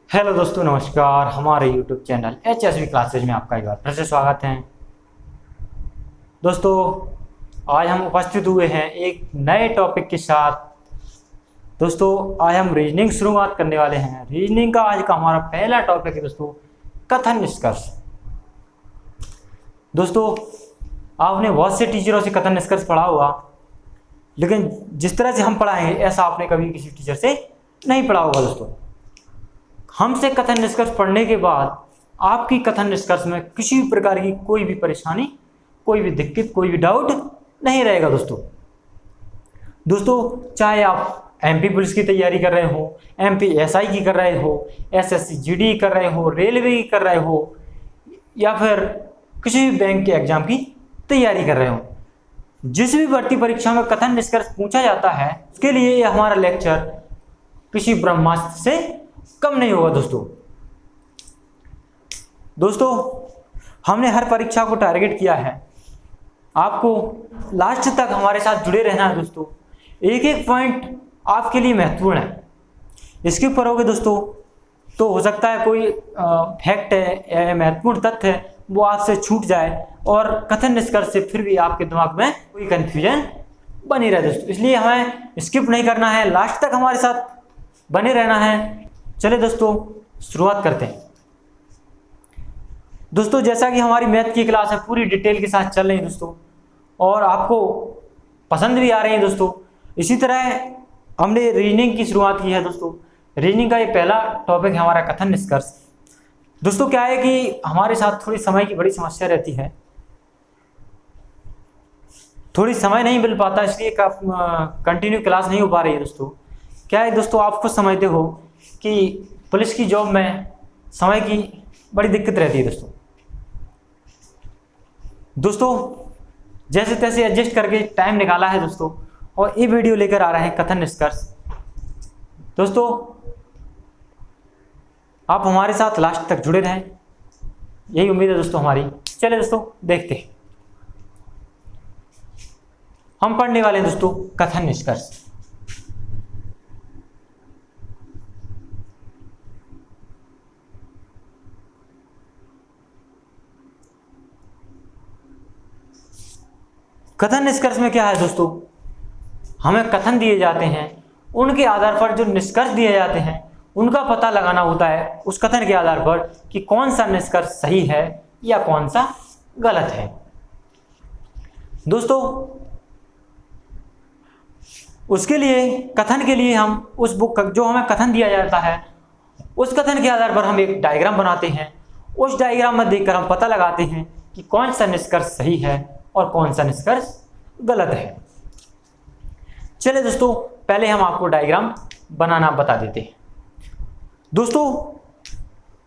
Hello दोस्तों, नमस्कार। हमारे यूट्यूब चैनल HSV क्लासेज में आपका एक बार फिर से स्वागत है। दोस्तों, आज हम उपस्थित हुए हैं एक नए टॉपिक के साथ। दोस्तों, आज हम रीजनिंग शुरुआत करने वाले हैं। रीजनिंग का आज का हमारा पहला टॉपिक है दोस्तों, कथन निष्कर्ष। दोस्तों, आपने बहुत से टीचरों से कथन निष्कर्ष पढ़ा होगा, लेकिन जिस तरह से हम पढ़ाएंगे ऐसा आपने कभी किसी टीचर से नहीं पढ़ा होगा। दोस्तों, हमसे कथन निष्कर्ष पढ़ने के बाद आपकी कथन निष्कर्ष में किसी भी प्रकार की कोई भी परेशानी, कोई भी दिक्कत, कोई भी डाउट नहीं रहेगा। दोस्तों, चाहे आप MP पुलिस की तैयारी कर रहे हो, MP SI की कर रहे हो, SSC GD कर रहे हो, रेलवे की कर रहे हो, या फिर किसी भी बैंक के एग्जाम की तैयारी कर रहे हो, जिस भी भर्ती परीक्षा में कथन निष्कर्ष पूछा जाता है उसके लिए हमारा लेक्चर किसी ब्रह्मास्त्र से कम नहीं होगा। दोस्तों, हमने हर परीक्षा को टारगेट किया है। आपको लास्ट तक हमारे साथ जुड़े रहना है। दोस्तों, एक एक पॉइंट आपके लिए महत्वपूर्ण है। स्किप करोगे दोस्तों तो हो सकता है कोई फैक्ट है या महत्वपूर्ण तथ्य है वो आपसे छूट जाए और कथन निष्कर्ष से फिर भी आपके दिमाग में कोई कंफ्यूजन बनी रहे। दोस्तों, इसलिए हमें स्किप नहीं करना है, लास्ट तक हमारे साथ बने रहना है। चले दोस्तों, शुरुआत करते हैं। दोस्तों, जैसा कि हमारी मैथ की क्लास है पूरी डिटेल के साथ चल रही है दोस्तों, और आपको पसंद भी आ रही है। दोस्तों, इसी तरह हमने रीजनिंग की शुरुआत की है। दोस्तों, रीजनिंग का ये पहला टॉपिक है हमारा कथन निष्कर्ष। दोस्तों, क्या है कि हमारे साथ थोड़ी समय की बड़ी समस्या रहती है, थोड़ी समय नहीं मिल पाता, इसलिए कंटिन्यू क्लास नहीं हो पा रही है। दोस्तों, क्या है दोस्तों, आप खुद समझते हो कि पुलिस की जॉब में समय की बड़ी दिक्कत रहती है। दोस्तों, जैसे तैसे एडजस्ट करके टाइम निकाला है दोस्तों, और ये वीडियो लेकर आ रहे हैं कथन निष्कर्ष। दोस्तों, आप हमारे साथ लास्ट तक जुड़े रहें, यही उम्मीद है दोस्तों हमारी। चले दोस्तों, देखते हैं। हम पढ़ने वाले हैं दोस्तों कथन निष्कर्ष। कथन निष्कर्ष में क्या है दोस्तों, हमें कथन दिए जाते हैं, उनके आधार पर जो निष्कर्ष दिए जाते हैं उनका पता लगाना होता है उस कथन के आधार पर कि कौन सा निष्कर्ष सही है या कौन सा गलत है। दोस्तों, उसके लिए कथन के लिए हम उस बुक जो हमें कथन दिया जाता है उस कथन के आधार पर हम एक डायग्राम बनाते हैं। उस डायग्राम में देखकर हम पता लगाते हैं कि कौन सा निष्कर्ष सही है और कौन सा निष्कर्ष गलत है। चलिए दोस्तों, पहले हम आपको डायग्राम बनाना बता देते हैं। दोस्तों,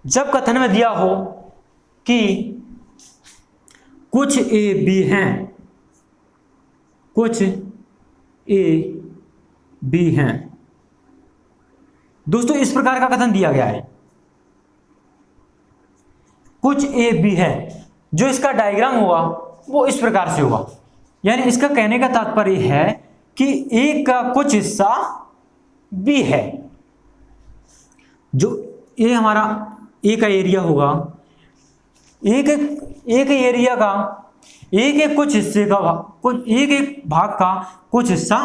जब कथन में दिया हो कि कुछ A B हैं, कुछ A B हैं, दोस्तों इस प्रकार का कथन दिया गया है, कुछ A B है, जो इसका डायग्राम होगा वो इस प्रकार से होगा। यानी इसका कहने का तात्पर्य है कि A का कुछ हिस्सा B है। जो ये हमारा A का एरिया होगा, एक एरिया का एक कुछ हिस्से का कुछ एक भाग का कुछ हिस्सा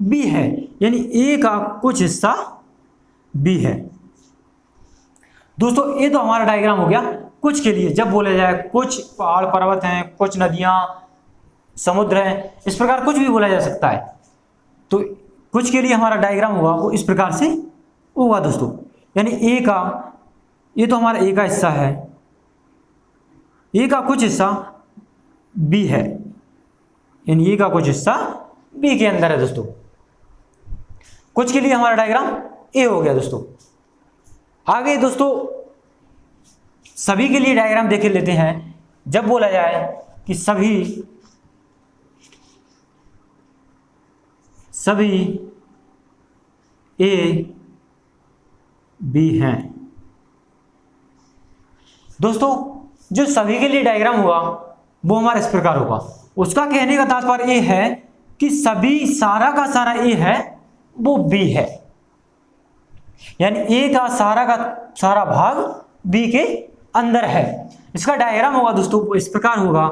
B है, यानी A का कुछ हिस्सा B है। दोस्तों, ये तो हमारा डायग्राम हो गया कुछ के लिए। जब बोला जाए कुछ पहाड़ पर्वत हैं, कुछ नदियां, समुद्र हैं, इस प्रकार कुछ भी बोला जा सकता है, तो कुछ के लिए हमारा डायग्राम होगा वो इस प्रकार से होगा। दोस्तों, यानी A का, ये तो हमारा A का हिस्सा है, A का कुछ हिस्सा B है, यानी A का कुछ हिस्सा B के अंदर है। दोस्तों, कुछ के लिए हमारा डायग्राम A हो गया। दोस्तों, आगे दोस्तों सभी के लिए डायग्राम देख लेते हैं। जब बोला जाए कि सभी A B हैं, दोस्तों जो सभी के लिए डायग्राम हुआ वो हमारा इस प्रकार होगा। उसका कहने का तात्पर्य ये है कि सभी, सारा का सारा A है वो B है। यानी ए का सारा भाग बी के अंदर है। इसका डायग्राम होगा दोस्तों इस प्रकार होगा,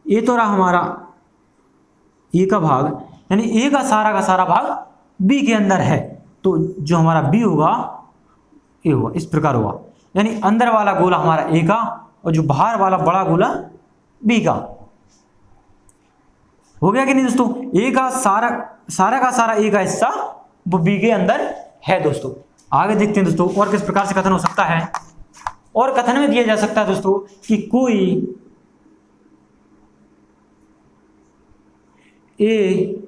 ये तो रहा हमारा ए का भाग, यानी ए का सारा भाग बी के अंदर है, तो जो हमारा बी होगा ए होगा, इस प्रकार होगा। यानी अंदर वाला गोला हमारा ए का और जो बाहर वाला बड़ा गोला बी का। हो गया कि नहीं दोस्तों? ए का सारा ए का हिस्सा वो बी के अंदर है दोस्तों। आगे देखते हैं दोस्तों और किस प्रकार से कथन हो सकता है। और कथन में दिया जा सकता है दोस्तों कि कोई ए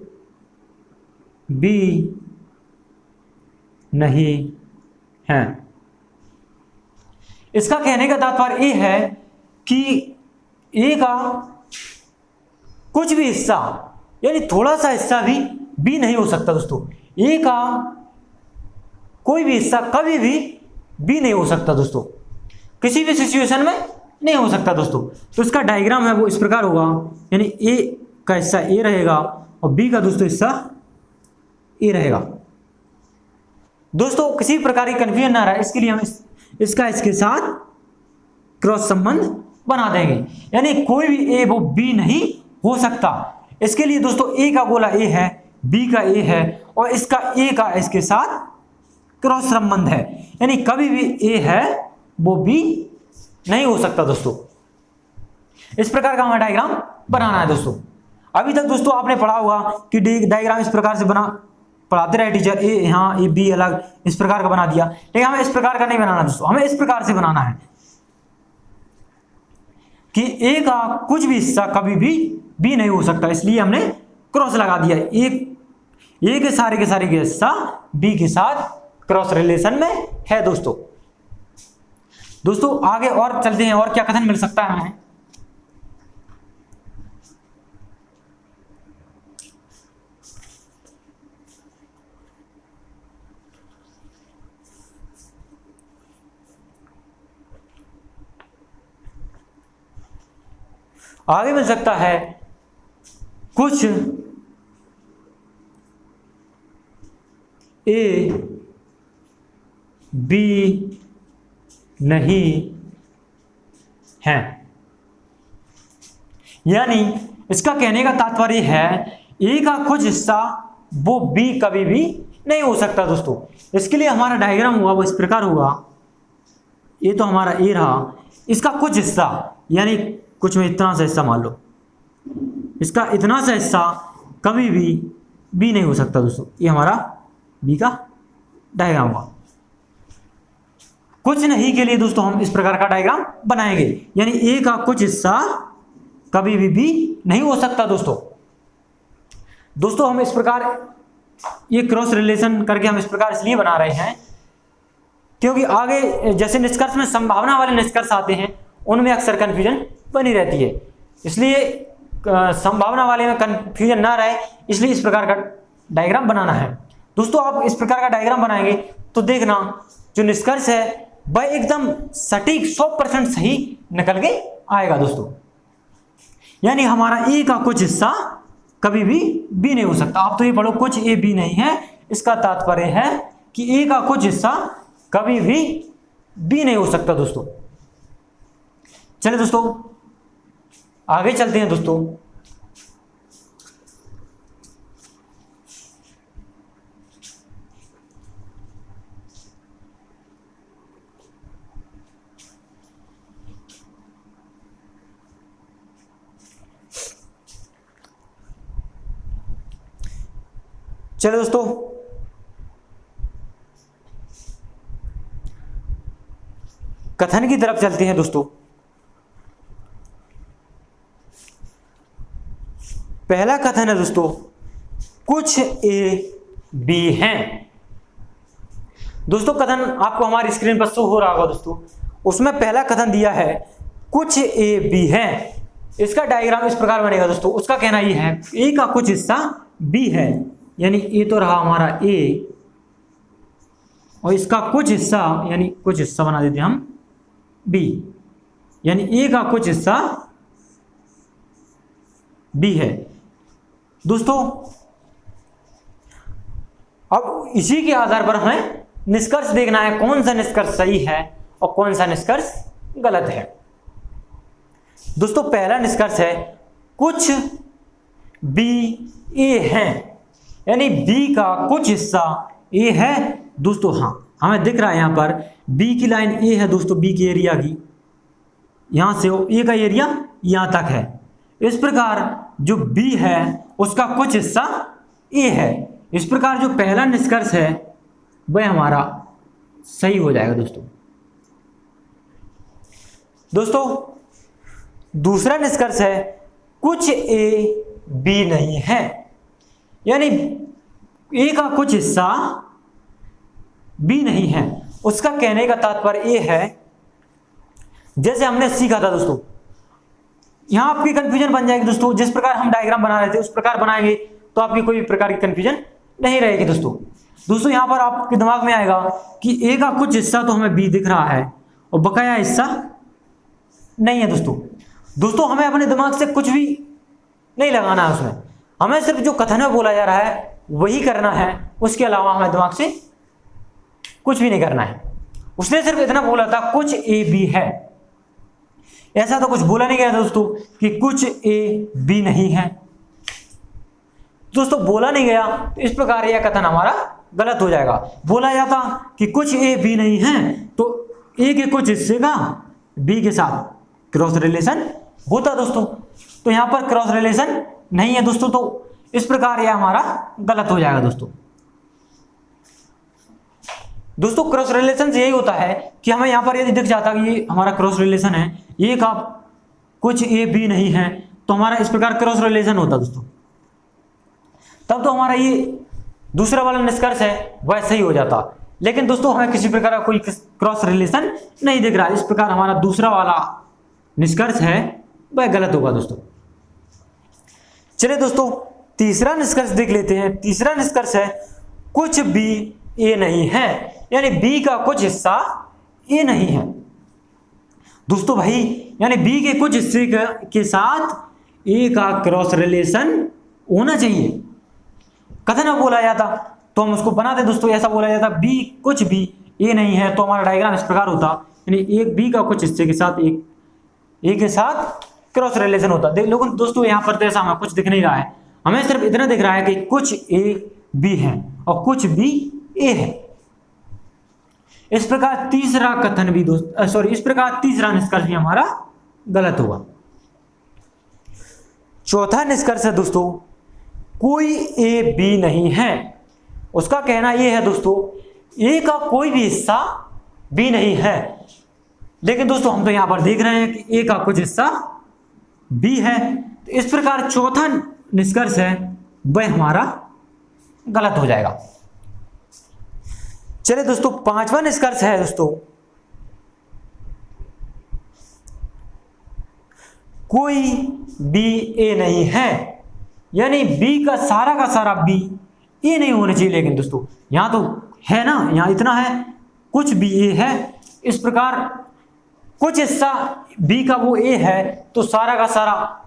बी नहीं है। इसका कहने का तात्पर्य ये है कि ए का कुछ भी हिस्सा यानी थोड़ा सा हिस्सा भी बी नहीं हो सकता दोस्तों। ए का कोई भी हिस्सा कभी भी बी नहीं हो सकता दोस्तों, किसी भी सिचुएशन में नहीं हो सकता दोस्तों। तो इसका डायग्राम है वो इस प्रकार होगा, यानी ए का हिस्सा ए रहेगा और बी का दोस्तों हिस्सा ए रहेगा। दोस्तों किसी प्रकार की कंफ्यूजन ना रहे इसके लिए हम इसके साथ क्रॉस संबंध बना देंगे, यानी कोई भी ए वो बी नहीं हो सकता। इसके लिए दोस्तों ए का गोला ए है, बी का ए है और इसका ए का इसके साथ क्रॉस संबंध है, यानी कभी भी ए है वो बी नहीं हो सकता दोस्तों। इस प्रकार का हमें डायग्राम बनाना है दोस्तों। अभी तक दोस्तों आपने पढ़ा होगा कि डायग्राम इस प्रकार से पढ़ाते रहे टीचर, ए यहाँ ए बी अलग इस प्रकार का बना दिया, लेकिन हमें इस प्रकार का नहीं बनाना दोस्तों। हमें इस प्रकार से बनाना है कि ए का कुछ भी हिस्सा कभी भी बी नहीं हो सकता, इसलिए हमने क्रॉस लगा दिया। ए के सारे के हिस्सा बी के साथ क्रॉस रिलेशन में है दोस्तों। दोस्तों आगे और चलते हैं, और क्या कथन मिल सकता है हमें। आगे मिल सकता है कुछ ए बी नहीं है, यानी इसका कहने का तात्पर्य है ए का कुछ हिस्सा वो बी कभी भी नहीं हो सकता दोस्तों। इसके लिए हमारा डायग्राम हुआ वो इस प्रकार होगा, ये तो हमारा ए रहा, इसका कुछ हिस्सा यानी कुछ में इतना सा हिस्सा मान लो, इसका इतना सा हिस्सा कभी भी बी नहीं हो सकता दोस्तों। ये हमारा बी का डायग्राम हुआ। कुछ नहीं के लिए दोस्तों हम इस प्रकार का डायग्राम बनाएंगे, यानी ए का कुछ हिस्सा कभी भी नहीं हो सकता दोस्तों। दोस्तों हम इस प्रकार ये क्रॉस रिलेशन करके हम इस प्रकार इसलिए बना रहे हैं क्योंकि आगे जैसे निष्कर्ष में संभावना वाले निष्कर्ष आते हैं उनमें अक्सर कंफ्यूजन बनी रहती है, इसलिए संभावना वाले में कंफ्यूजन ना रहे इसलिए इस प्रकार का डायग्राम बनाना है दोस्तों। आप इस प्रकार का डायग्राम बनाएंगे तो देखना जो निष्कर्ष है वह एकदम सटीक 100% सही निकल के आएगा दोस्तों। यानी हमारा ए का कुछ हिस्सा कभी भी बी नहीं हो सकता। आप तो ये पढ़ो कुछ ए बी नहीं है, इसका तात्पर्य है कि ए का कुछ हिस्सा कभी भी बी नहीं हो सकता दोस्तों। चलिए दोस्तों आगे चलते हैं दोस्तों। चलिए दोस्तों कथन की तरफ चलते हैं दोस्तों। पहला कथन है दोस्तों कुछ ए बी हैं। दोस्तों कथन आपको हमारी स्क्रीन पर शो हो रहा होगा दोस्तों, उसमें पहला कथन दिया है कुछ ए बी हैं। इसका डायग्राम इस प्रकार बनेगा दोस्तों। उसका कहना यह है ए का कुछ हिस्सा बी है, यानी ए तो रहा हमारा ए और इसका कुछ हिस्सा यानी कुछ हिस्सा बना देते हैं हम बी, यानी ए का कुछ हिस्सा बी है दोस्तों। अब इसी के आधार पर हमें निष्कर्ष देखना है कौन सा निष्कर्ष सही है और कौन सा निष्कर्ष गलत है। दोस्तों पहला निष्कर्ष है कुछ बी ए है, यानी बी का कुछ हिस्सा ए है। दोस्तों हाँ, हमें दिख रहा है यहाँ पर बी की लाइन ए है दोस्तों, बी की एरिया की, यहाँ से ए का एरिया यहाँ तक है। इस प्रकार जो बी है उसका कुछ हिस्सा ए है। इस प्रकार जो पहला निष्कर्ष है वह हमारा सही हो जाएगा दोस्तों। दोस्तों दूसरा निष्कर्ष है कुछ ए बी नहीं है, यानी ए का कुछ हिस्सा बी नहीं है। उसका कहने का तात्पर्य ये है, जैसे हमने सीखा था दोस्तों, यहां आपकी कंफ्यूजन बन जाएगी दोस्तों। जिस प्रकार हम डायग्राम बना रहे थे उस प्रकार बनाएंगे तो आपकी कोई प्रकार की कंफ्यूजन नहीं रहेगी दोस्तों। यहां पर आपके दिमाग में आएगा कि ए का कुछ हिस्सा तो हमें बी दिख रहा है और बकाया हिस्सा नहीं है दोस्तों। हमें अपने दिमाग से कुछ भी नहीं लगाना है उसमें, हमें सिर्फ जो कथन में बोला जा रहा है वही करना है। उसके अलावा हमें दिमाग से कुछ भी नहीं करना है। उसने सिर्फ इतना बोला था कुछ ए बी है, ऐसा तो कुछ बोला नहीं गया दोस्तों कि कुछ ए बी नहीं है। दोस्तों बोला नहीं गया तो इस प्रकार यह कथन हमारा गलत हो जाएगा। बोला जाता कि कुछ ए बी नहीं है तो ए के कुछ हिस्से का बी के साथ क्रॉस रिलेशन होता दोस्तों। तो यहां पर क्रॉस रिलेशन नहीं है दोस्तों, तो इस प्रकार यह हमारा गलत हो जाएगा दोस्तों। क्रॉस रिलेशन यही होता है कि हमें यहां पर यदि दिख जाता कि ये हमारा क्रॉस रिलेशन है, ये का कुछ ए बी नहीं है, तो हमारा इस प्रकार क्रॉस रिलेशन होता दोस्तों। तब तो हमारा ये दूसरा वाला निष्कर्ष है वह सही हो जाता। लेकिन दोस्तों हमें किसी प्रकार का कोई क्रॉस रिलेशन नहीं दिख रहा, इस प्रकार हमारा दूसरा वाला निष्कर्ष है वह गलत होगा दोस्तों। चलिए दोस्तों तीसरा निष्कर्ष देख लेते हैं। तीसरा निष्कर्ष है कुछ बी ए नहीं है, यानी बी का कुछ हिस्सा ए नहीं है दोस्तों। भाई यानी बी के कुछ हिस्से के साथ ए का क्रॉस रिलेशन होना चाहिए। कथन में बोला जाता तो हम उसको बनाते दोस्तों, ऐसा बोला जाता बी कुछ भी ए नहीं है, तो हमारा डायग्राम इस प्रकार होता, यानी एक बी का कुछ हिस्से के साथ एक ए के साथ क्रॉस रिलेशन होता। लेकिन दोस्तों यहाँ पर तो ऐसा हमें कुछ दिख नहीं रहा है, हमें सिर्फ इतना दिख रहा है कि कुछ ए बी है और कुछ बी ए है। इस प्रकार तीसरा कथन भी इस प्रकार तीसरा निष्कर्ष भी हमारा गलत होगा। चौथा निष्कर्ष है दोस्तों कोई ए बी नहीं है। उसका कहना यह है दोस्तों ए का कोई भी हिस्सा बी नहीं है, लेकिन दोस्तों हम तो यहां पर देख रहे हैं कि ए का कुछ हिस्सा बी है। तो इस प्रकार चौथा निष्कर्ष है वह हमारा गलत हो जाएगा। चलिए दोस्तों पांचवा निष्कर्ष है दोस्तों कोई बी ए नहीं है, यानी बी का सारा बी ए नहीं होना चाहिए। लेकिन दोस्तों यहां तो है ना, यहां इतना है कुछ बी ए है, इस प्रकार कुछ हिस्सा बी का वो ए है तो सारा का सारा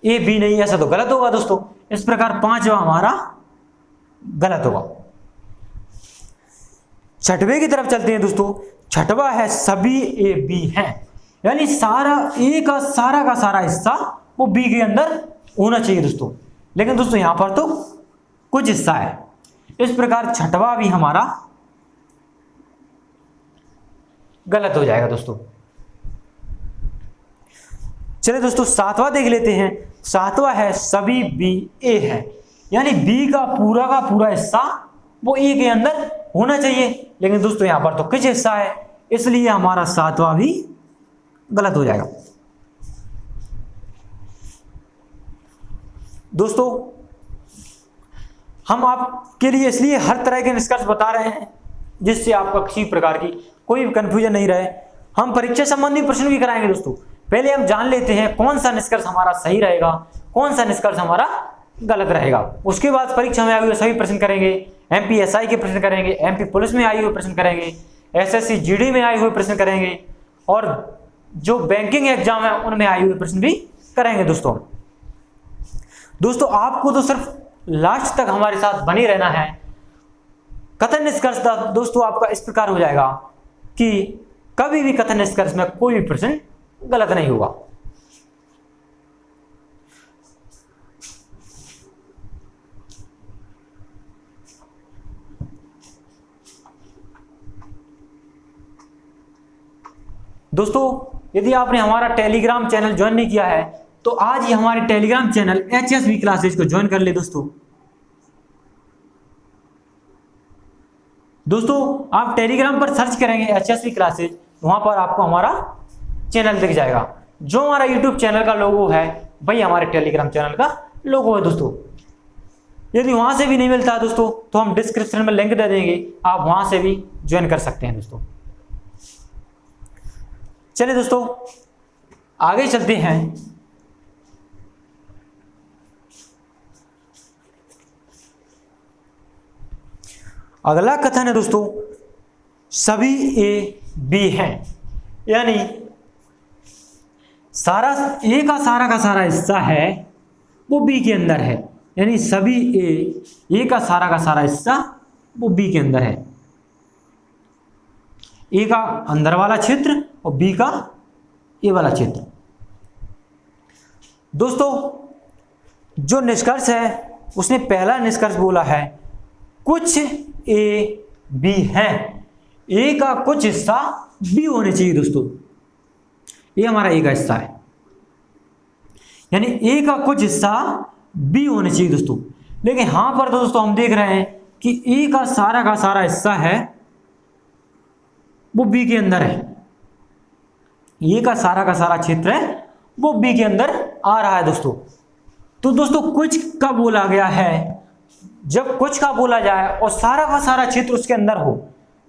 ए बी नहीं, ऐसा तो गलत होगा दोस्तों। इस प्रकार पांचवा हमारा गलत होगा। छठवें की तरफ चलते हैं दोस्तों। छठवा है सभी ए बी है, यानी सारा ए का सारा हिस्सा वो बी के अंदर होना चाहिए दोस्तों। लेकिन दोस्तों यहां पर तो कुछ हिस्सा है, इस प्रकार छठवा भी हमारा गलत हो जाएगा दोस्तों। चलिए दोस्तों सातवां देख लेते हैं। सातवां है सभी बी ए है, यानी बी का पूरा हिस्सा वो ए के अंदर होना चाहिए। लेकिन दोस्तों यहां पर तो कुछ हिस्सा है, इसलिए हमारा सातवां भी गलत हो जाएगा। दोस्तों हम आपके लिए इसलिए हर तरह के निष्कर्ष बता रहे हैं जिससे आपका किसी प्रकार की कोई कंफ्यूजन नहीं रहे। हम परीक्षा संबंधी प्रश्न भी कराएंगे दोस्तों। पहले हम जान लेते हैं कौन सा निष्कर्ष हमारा सही रहेगा, कौन सा निष्कर्ष हमारा गलत रहेगा। उसके बाद परीक्षा में आए हुए सभी प्रश्न करेंगे, एमपीएसआई के प्रश्न करेंगे, एमपी पुलिस में आए हुए प्रश्न करेंगे, एसएससी जीडी में आए हुए प्रश्न करेंगे, और जो बैंकिंग एग्जाम है उनमें आए हुए प्रश्न भी करेंगे दोस्तों आपको तो सिर्फ लास्ट तक हमारे साथ बने रहना है। कथन निष्कर्ष दोस्तों आपका इस प्रकार हो जाएगा कि कभी भी कथन निष्कर्ष में कोई भी प्रश्न गलत नहीं होगा। दोस्तों यदि आपने हमारा टेलीग्राम चैनल ज्वाइन नहीं किया है तो आज ही हमारे टेलीग्राम चैनल HSV क्लासेज को ज्वाइन कर ले दोस्तों। दोस्तों आप टेलीग्राम पर सर्च करेंगे HSV क्लासेज, वहां पर आपको हमारा चैनल दिख जाएगा। जो हमारा यूट्यूब चैनल का लोगो है वही हमारे टेलीग्राम चैनल का लोगो है दोस्तों। यदि वहां से भी नहीं मिलता है दोस्तों तो हम डिस्क्रिप्शन में लिंक दे देंगे, आप वहां से भी ज्वाइन कर सकते हैं दोस्तों। चलिए दोस्तों आगे चलते हैं। अगला कथन है दोस्तों, सभी ए बी हैं, यानी सारा ए का सारा हिस्सा है वो बी के अंदर है, यानी सभी ए का सारा हिस्सा वो बी के अंदर है। ए का अंदर वाला क्षेत्र और बी का ए वाला क्षेत्र। दोस्तों जो निष्कर्ष है उसने पहला निष्कर्ष बोला है कुछ ए बी हैं, ए का कुछ हिस्सा बी होने चाहिए दोस्तों। ये हमारा ए का हिस्सा है, यानी ए का कुछ हिस्सा बी होने चाहिए दोस्तों। लेकिन यहां पर तो दोस्तों हम देख रहे हैं कि ए का सारा हिस्सा है वो बी के अंदर है, ए का सारा क्षेत्र है वो बी के अंदर आ रहा है दोस्तों। तो दोस्तों कुछ का बोला गया है, जब कुछ का बोला जाए और सारा का सारा क्षेत्र उसके अंदर हो,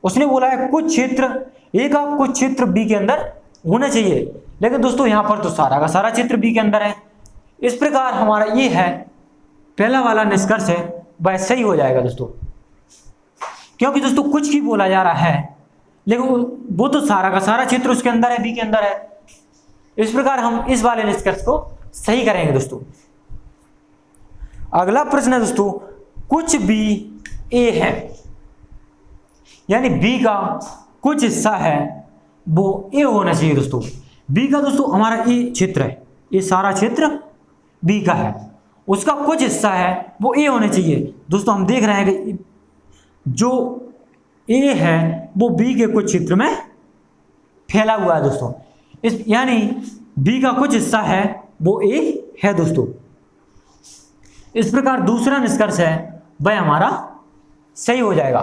उसने बोला है कुछ क्षेत्र ए का कुछ क्षेत्र बी के अंदर होना चाहिए, लेकिन दोस्तों यहां पर तो सारा का सारा क्षेत्र बी के अंदर है। इस प्रकार हमारा ये है पहला वाला निष्कर्ष है वह सही हो जाएगा दोस्तों, क्योंकि दोस्तों कुछ ही बोला जा रहा है लेकिन वो तो सारा का सारा क्षेत्र उसके अंदर है, बी के अंदर है। इस प्रकार हम इस वाले निष्कर्ष को सही करेंगे दोस्तों। अगला प्रश्न है दोस्तों, कुछ बी ए है, यानी बी का कुछ हिस्सा है वो ए होना चाहिए दोस्तों। बी का दोस्तों हमारा ए क्षेत्र है, ये सारा क्षेत्र बी का है, उसका कुछ हिस्सा है वो ए होने चाहिए। दोस्तों हम देख रहे हैं कि जो ए है वो बी के कुछ क्षेत्र में फैला हुआ है दोस्तों, इस यानी बी का कुछ हिस्सा है वो ए है दोस्तों। इस प्रकार दूसरा निष्कर्ष है वह हमारा सही हो जाएगा।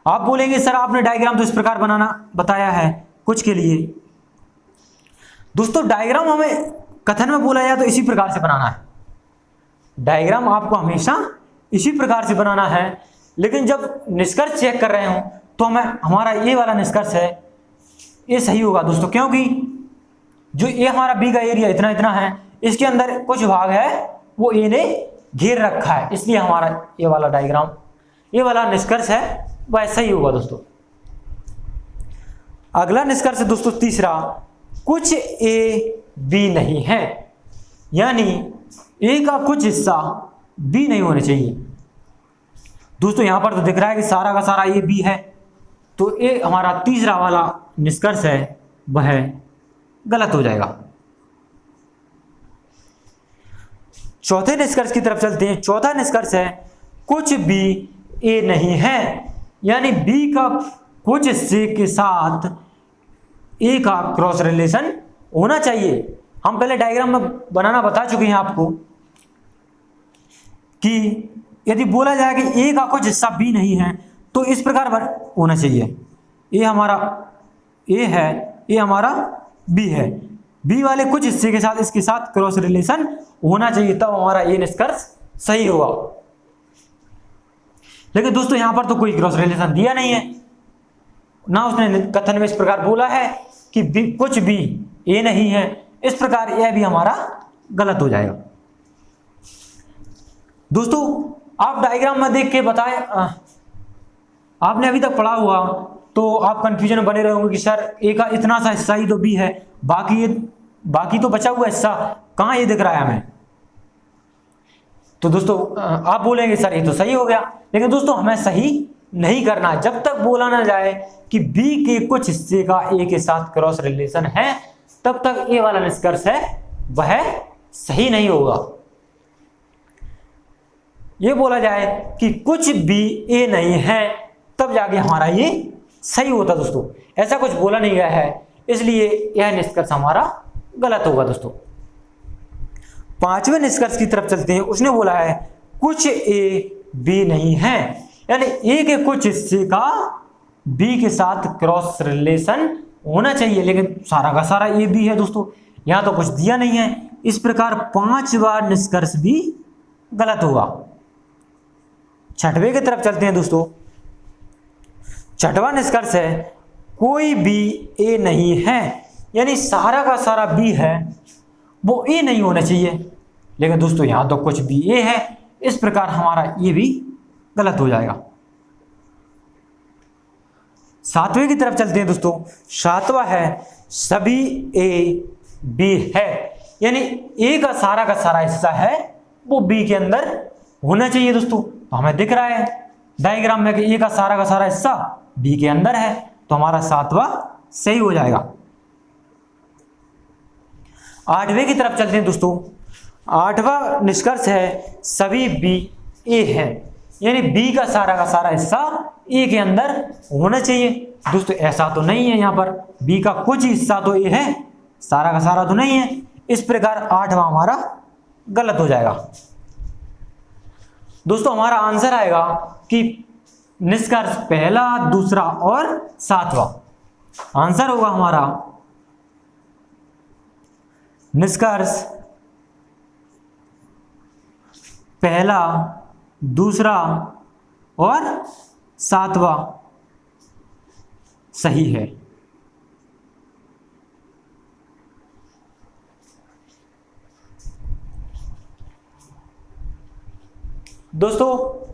आप बोलेंगे सर आपने डायग्राम तो इस प्रकार बनाना बताया है कुछ के लिए। दोस्तों डायग्राम हमें कथन में बोला जाए तो इसी प्रकार से बनाना है, डायग्राम आपको हमेशा इसी प्रकार से बनाना है। लेकिन जब निष्कर्ष चेक कर रहे हो तो हमारा ये वाला निष्कर्ष है ये सही होगा दोस्तों, क्योंकि जो ये हमारा बी का एरिया इतना है, इसके अंदर कुछ भाग है वो ए ने घेर रखा है, इसलिए हमारा ये वाला डायग्राम ये वाला निष्कर्ष है वह सही होगा दोस्तों। अगला निष्कर्ष है दोस्तों तीसरा, कुछ ए बी नहीं है, यानी ए का कुछ हिस्सा बी नहीं होने चाहिए। दोस्तों यहां पर तो दिख रहा है कि सारा का सारा ए बी है, तो ये हमारा तीसरा वाला निष्कर्ष है वह गलत हो जाएगा। चौथे निष्कर्ष की तरफ चलते हैं। चौथा निष्कर्ष है कुछ बी ए नहीं है, यानी बी का कुछ हिस्से के साथ ए का क्रॉस रिलेशन होना चाहिए। हम पहले डायग्राम में बनाना बता चुके हैं आपको कि यदि बोला जाए कि ए का कुछ हिस्सा बी नहीं है तो इस प्रकार होना चाहिए, ए हमारा ए है, ए हमारा बी है, बी वाले कुछ हिस्से के साथ इसके साथ क्रॉस रिलेशन होना चाहिए, तब हमारा ये निष्कर्ष सही होगा। लेकिन दोस्तों यहां पर तो कोई क्रॉस रिलेशन दिया नहीं है, ना उसने कथन में इस प्रकार बोला है कि कुछ भी ए नहीं है, इस प्रकार यह भी हमारा गलत हो जाएगा। दोस्तों आप डायग्राम में देख के बताएं, आपने अभी तक पढ़ा हुआ तो आप कंफ्यूजन में बने रहे होंगे कि सर ए का इतना सा हिस्सा ही तो बी है, बाकी तो बचा हुआ हिस्सा कहाँ ये दिख रहा है हमें। तो दोस्तों आप बोलेंगे सर ये तो सही हो गया, लेकिन दोस्तों हमें सही नहीं करना। जब तक बोला ना जाए कि बी के कुछ हिस्से का ए के साथ क्रॉस रिलेशन है, तब तक ए वाला निष्कर्ष है वह सही नहीं होगा। ये बोला जाए कि कुछ बी ए नहीं है, तब जाके हमारा ये सही होता दोस्तों। ऐसा कुछ बोला नहीं गया है, इसलिए यह निष्कर्ष हमारा गलत होगा दोस्तों। पांचवें निष्कर्ष की तरफ चलते हैं। उसने बोला है कुछ ए बी नहीं है, यानी ए के कुछ हिस्से का बी के साथ क्रॉस रिलेशन होना चाहिए, लेकिन सारा का सारा ए बी है दोस्तों, यहां तो कुछ दिया नहीं है। इस प्रकार पांचवा निष्कर्ष भी गलत होगा। छठवें की तरफ चलते हैं दोस्तों। छठवां निष्कर्ष है कोई बी ए नहीं है, यानी सारा का सारा बी है वो ए नहीं होना चाहिए, लेकिन दोस्तों यहां तो कुछ बी ए है। इस प्रकार हमारा ये भी गलत हो जाएगा। सातवें की तरफ चलते हैं दोस्तों। सातवां है सभी ए बी है, यानी ए का सारा हिस्सा है वो बी के अंदर होना चाहिए दोस्तों। तो हमें दिख रहा है डायग्राम में कि ए का सारा हिस्सा बी के अंदर है, तो हमारा सातवां सही हो जाएगा। आठवें की तरफ चलते हैं दोस्तों। आठवां निष्कर्ष है सभी बी ए है, यानी बी का सारा हिस्सा ए के अंदर होना चाहिए। दोस्तों ऐसा तो नहीं है, यहां पर बी का कुछ हिस्सा तो ए है, सारा का सारा तो नहीं है। इस प्रकार आठवां हमारा गलत हो जाएगा। दोस्तों हमारा आंसर आएगा कि निष्कर्ष पहला, दूसरा और सातवां। आंसर होगा हमारा निष्कर्ष पहला, दूसरा और सातवां सही है। दोस्तों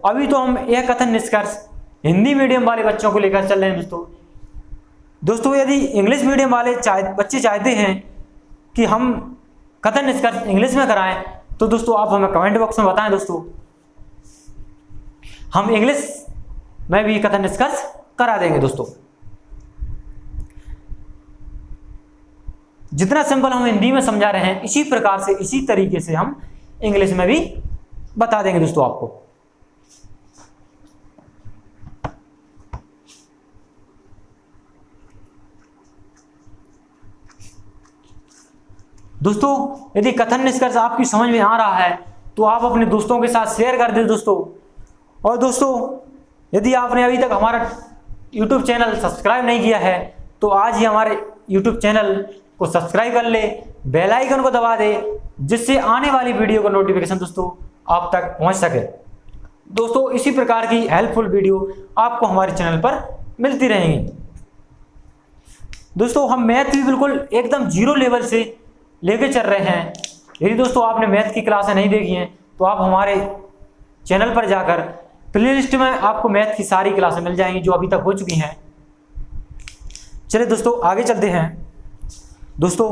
अभी तो हम यह कथन निष्कर्ष हिंदी मीडियम वाले बच्चों को लेकर चल रहे हैं दोस्तों यदि इंग्लिश मीडियम वाले बच्चे चाहते हैं कि हम कथन निष्कर्ष इंग्लिश में कराएं, तो दोस्तों आप हमें कमेंट बॉक्स में बताएं दोस्तों, हम इंग्लिश में भी कथन निष्कर्ष करा देंगे दोस्तों। जितना सिंपल हम हिंदी में समझा रहे हैं, इसी प्रकार से इसी तरीके से हम इंग्लिश में भी बता देंगे दोस्तों आपको। दोस्तों यदि कथन निष्कर्ष आपकी समझ में आ रहा है तो आप अपने दोस्तों के साथ शेयर कर दें दोस्तों। और दोस्तों यदि आपने अभी तक हमारा YouTube चैनल सब्सक्राइब नहीं किया है तो आज ही हमारे YouTube चैनल को सब्सक्राइब कर ले, बेल आइकन को दबा दे, जिससे आने वाली वीडियो का नोटिफिकेशन दोस्तों आप तक पहुंच सके। दोस्तों इसी प्रकार की हेल्पफुल वीडियो आपको हमारे चैनल पर मिलती रहेंगी। दोस्तों हम मैथ भी बिल्कुल एकदम जीरो लेवल से लेके चल रहे हैं। यदि दोस्तों आपने मैथ की क्लासें नहीं देखी हैं तो आप हमारे चैनल पर जाकर प्लेलिस्ट में आपको मैथ की सारी क्लासें मिल जाएंगी जो अभी तक हो चुकी हैं। चलिए दोस्तों आगे चलते हैं। दोस्तों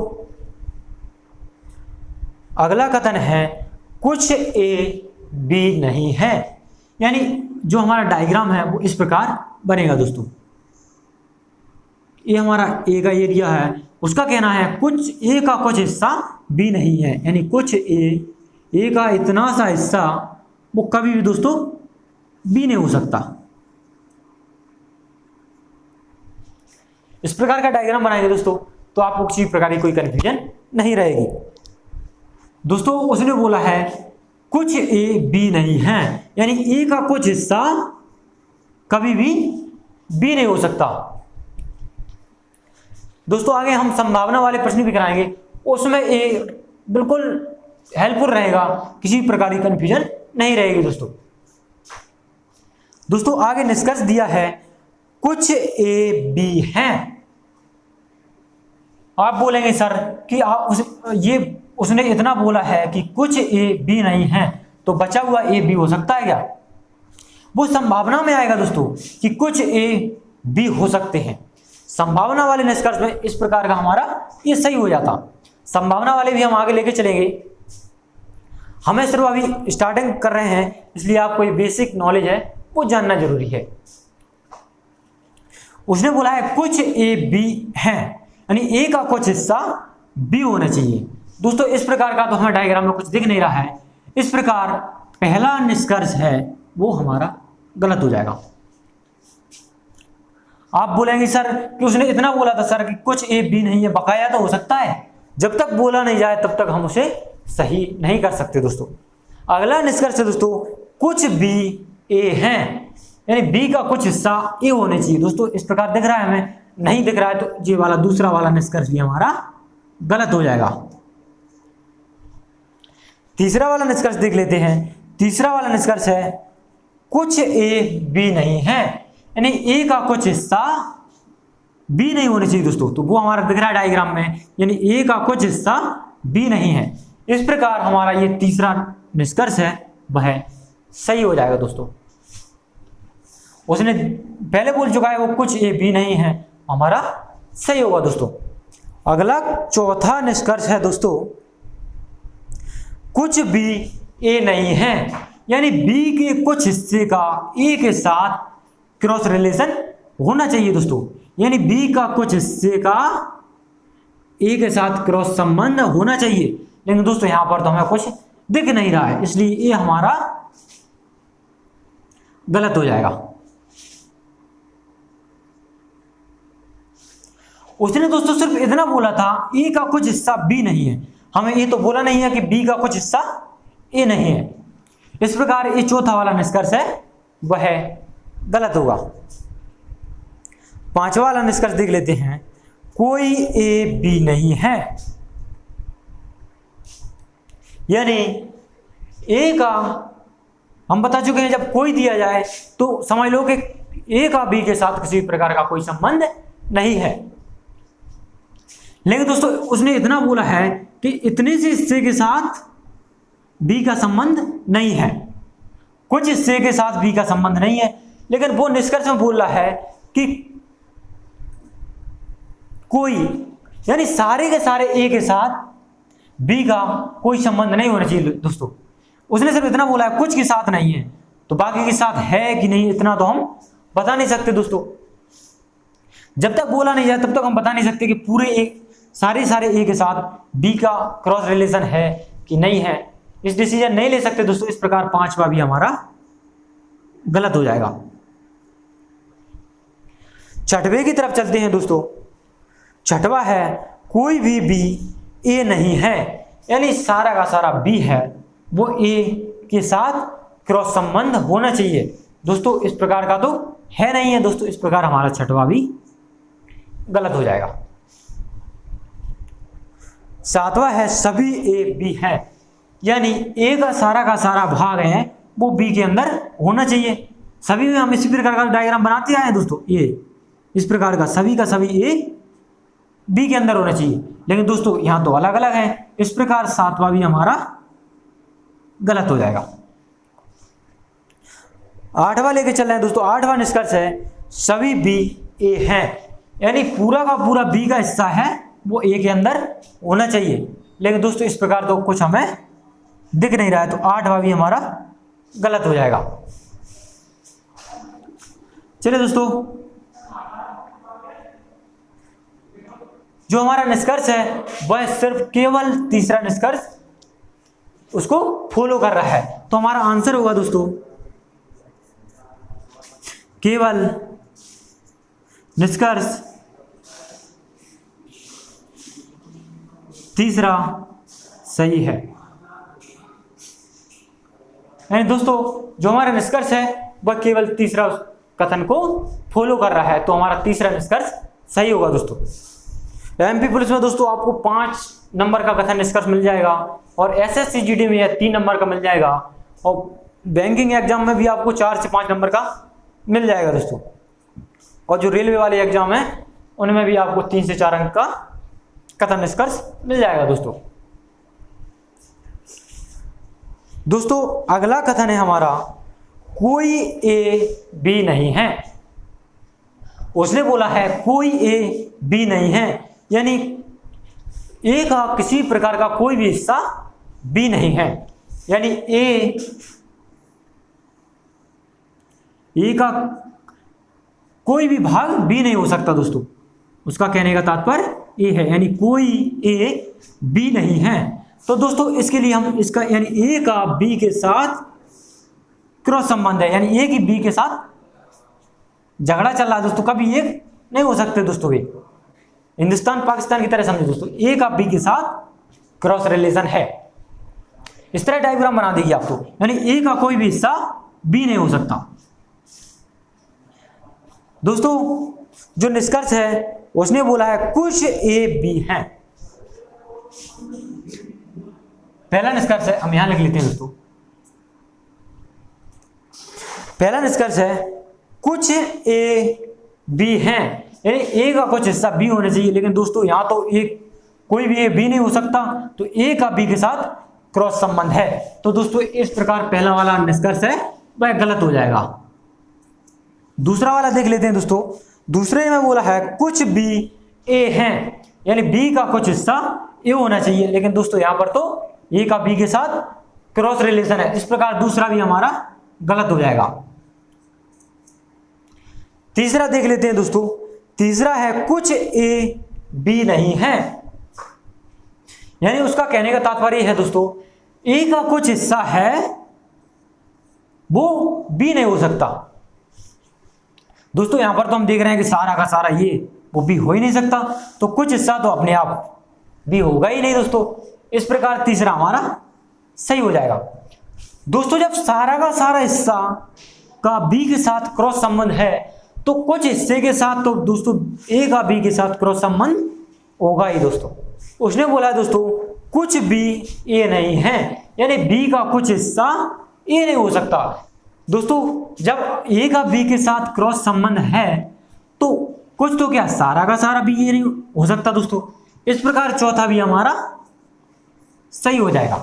अगला कथन है कुछ ए बी नहीं है, यानी जो हमारा डायग्राम है वो इस प्रकार बनेगा दोस्तों। ये हमारा ए का एरिया है, उसका कहना है कुछ ए का कुछ हिस्सा बी नहीं है, यानी कुछ ए का इतना सा हिस्सा वो कभी भी दोस्तों बी नहीं हो सकता। इस प्रकार का डायग्राम बनाएंगे दोस्तों तो आपको किसी प्रकार की कोई कंफ्यूजन नहीं रहेगी। दोस्तों उसने बोला है कुछ ए बी नहीं है, यानी ए का कुछ हिस्सा कभी भी बी नहीं हो सकता। दोस्तों आगे हम संभावना वाले प्रश्न भी कराएंगे, उसमें ए बिल्कुल हेल्पफुल रहेगा, किसी प्रकार की कंफ्यूजन नहीं रहेगी दोस्तों आगे निष्कर्ष दिया है कुछ ए बी है। आप बोलेंगे सर कि उसने इतना बोला है कि कुछ ए बी नहीं है तो बचा हुआ ए बी हो सकता है क्या? वो संभावना में आएगा दोस्तों कि कुछ ए बी हो सकते हैं। संभावना वाले निष्कर्ष में इस प्रकार का हमारा ये सही हो जाता। संभावना वाले भी हम आगे लेके चलेंगे, हमें सिर्फ अभी स्टार्टिंग कर रहे हैं, इसलिए आपको ये बेसिक नॉलेज है वो जानना जरूरी है। उसने बोला है कुछ ए बी हैं, यानी ए का कुछ हिस्सा बी होना चाहिए। दोस्तों इस प्रकार का तो हमें डायग्राम में कुछ दिख नहीं रहा है, इस प्रकार पहला निष्कर्ष है वो हमारा गलत हो जाएगा। आप बोलेंगे सर कि उसने इतना बोला था सर कि कुछ ए बी नहीं है, बकाया तो हो सकता है। जब तक बोला नहीं जाए तब तक हम उसे सही नहीं कर सकते दोस्तों। अगला निष्कर्ष है दोस्तों कुछ बी ए हैं, यानी बी का कुछ हिस्सा ए होने चाहिए। दोस्तों इस प्रकार दिख रहा है हमें, नहीं दिख रहा है तो ये वाला दूसरा वाला निष्कर्ष भी हमारा गलत हो जाएगा। तीसरा वाला निष्कर्ष देख लेते हैं। तीसरा वाला निष्कर्ष है कुछ ए बी नहीं है, यानी ए का कुछ हिस्सा बी नहीं होने चाहिए दोस्तों। तो वो हमारा दिख रहा है डायग्राम में, यानी ए का कुछ हिस्सा बी नहीं है। इस प्रकार हमारा ये तीसरा निष्कर्ष है वह सही हो जाएगा दोस्तों। उसने पहले बोल चुका है वो कुछ ए बी नहीं है, हमारा सही होगा दोस्तों। अगला चौथा निष्कर्ष है दोस्तों कुछ बी ए नहीं है, यानी बी के कुछ हिस्से का ए के साथ क्रॉस रिलेशन होना चाहिए दोस्तों। यानी बी का कुछ हिस्से का ए के साथ क्रॉस संबंध होना चाहिए, लेकिन दोस्तों यहां पर तो हमें कुछ दिख नहीं रहा है, इसलिए ये हमारा गलत हो जाएगा। उसने दोस्तों सिर्फ इतना बोला था ए का कुछ हिस्सा बी नहीं है, हमें ये तो बोला नहीं है कि बी का कुछ हिस्सा ए नहीं है। इस प्रकार ये चौथा वाला निष्कर्ष है वह गलत होगा। पांचवा वाला निष्कर्ष देख लेते हैं कोई ए बी नहीं है, यानी ए का हम बता चुके हैं जब कोई दिया जाए तो समझ लो कि ए का बी के साथ किसी प्रकार का कोई संबंध नहीं है। लेकिन दोस्तों उसने इतना बोला है कि इतने से हिस्से के साथ बी का संबंध नहीं है, कुछ हिस्से के साथ बी का संबंध नहीं है, लेकिन वो निष्कर्ष में बोल रहा है कि कोई, यानी सारे के सारे ए के साथ बी का कोई संबंध नहीं होना चाहिए दोस्तों। उसने सिर्फ इतना बोला है कुछ के साथ नहीं है, तो बाकी के साथ है कि नहीं इतना तो हम बता नहीं सकते दोस्तों। जब तक बोला नहीं जाए तब तक हम बता नहीं सकते कि पूरे एक सारे ए के साथ बी का क्रॉस रिलेशन है कि नहीं है। इस डिसीजन नहीं ले सकते दोस्तों। इस प्रकार पांचवा भी हमारा गलत हो जाएगा। छठवें की तरफ चलते हैं दोस्तों। छठवा है कोई भी बी ए नहीं है, यानी सारा का सारा बी है वो ए के साथ क्रॉस संबंध होना चाहिए दोस्तों। इस प्रकार का तो है नहीं है दोस्तों, इस प्रकार हमारा छठवा भी गलत हो जाएगा। सातवां है सभी ए बी है, यानी ए का सारा भाग है वो बी के अंदर होना चाहिए। सभी में हम इसी प्रकार का डायग्राम बनाते आए हैं दोस्तों। ए इस प्रकार का सभी ए बी के अंदर होना चाहिए, लेकिन दोस्तों यहां तो अलग अलग है। इस प्रकार सातवां भी हमारा गलत हो जाएगा। आठवां लेके चल रहे हैं दोस्तों। आठवां निष्कर्ष है सभी बी ए हैं, यानी पूरा का पूरा बी का हिस्सा है वो ए के अंदर होना चाहिए, लेकिन दोस्तों इस प्रकार तो कुछ हमें दिख नहीं रहा है, तो आठवां भी हमारा गलत हो जाएगा। चलिए दोस्तों, जो हमारा निष्कर्ष है वह सिर्फ केवल तीसरा निष्कर्ष उसको फॉलो कर रहा है, तो हमारा आंसर होगा दोस्तों केवल निष्कर्ष तीसरा सही है। यानी दोस्तों जो हमारा निष्कर्ष है वह केवल तीसरा कथन को फॉलो कर रहा है, तो हमारा तीसरा निष्कर्ष सही होगा दोस्तों। एमपी पुलिस में दोस्तों आपको 5 नंबर का कथन निष्कर्ष मिल जाएगा, और एसएससी जीडी में 3 नंबर का मिल जाएगा, और बैंकिंग एग्जाम में भी आपको 4 से 5 नंबर का मिल जाएगा दोस्तों। और जो रेलवे वाले एग्जाम है उनमें भी आपको 3 से 4 अंक का कथन निष्कर्ष मिल जाएगा दोस्तों। दोस्तों अगला कथन है हमारा कोई ए बी नहीं है। उसने बोला है कोई ए बी नहीं है, यानी ए का किसी प्रकार का कोई भी हिस्सा बी नहीं है, यानी ए का कोई भी भाग बी नहीं हो सकता दोस्तों। उसका कहने का तात्पर्य ए है, यानी कोई ए बी नहीं है। तो दोस्तों इसके लिए हम इसका यानी ए का बी के साथ क्रॉस संबंध है, यानी ए की बी के साथ झगड़ा चल रहा है दोस्तों, कभी एक नहीं हो सकते दोस्तों। ये हिंदुस्तान पाकिस्तान की तरह समझे दोस्तों, ए का बी के साथ क्रॉस रिलेशन है। इस तरह डायग्राम बना देगी आपको, यानी ए का कोई भी हिस्सा बी नहीं हो सकता। दोस्तों जो निष्कर्ष है उसने बोला है कुछ ए बी हैं। पहला निष्कर्ष है, हम यहां लिख लेते हैं दोस्तों। पहला निष्कर्ष है कुछ ए बी हैं, यानी ए का कुछ हिस्सा बी होना चाहिए। लेकिन दोस्तों यहां तो एक कोई भी ए बी नहीं हो सकता, तो ए का बी के साथ क्रॉस संबंध है। तो दोस्तों इस प्रकार पहला वाला निष्कर्ष है वह गलत हो जाएगा। दूसरा वाला देख लेते हैं दोस्तों। दूसरे में बोला है कुछ बी ए हैं, यानी बी का कुछ हिस्सा ए होना चाहिए। लेकिन दोस्तों यहां पर तो ए का बी के साथ क्रॉस रिलेशन है, इस प्रकार दूसरा भी हमारा गलत हो जाएगा। तीसरा देख लेते हैं दोस्तों। तीसरा है कुछ ए बी नहीं है, यानी उसका कहने का तात्पर्य है दोस्तों ए का कुछ हिस्सा है वो बी नहीं हो सकता। दोस्तों यहां पर तो हम देख रहे हैं कि सारा का सारा ये वो बी हो ही नहीं सकता, तो कुछ हिस्सा तो अपने आप बी होगा ही नहीं दोस्तों। इस प्रकार तीसरा हमारा सही हो जाएगा। दोस्तों जब सारा का सारा हिस्सा का बी के साथ क्रॉस संबंध है, तो कुछ हिस्से के साथ तो दोस्तों ए का बी के साथ क्रॉस संबंध होगा ही दोस्तों। उसने बोला है दोस्तों कुछ बी ए नहीं है, यानी बी का कुछ हिस्सा ए नहीं हो सकता। दोस्तों जब ए का बी के साथ क्रॉस संबंध है तो कुछ तो क्या सारा का सारा बी ए नहीं हो सकता दोस्तों। इस प्रकार चौथा भी हमारा सही हो जाएगा।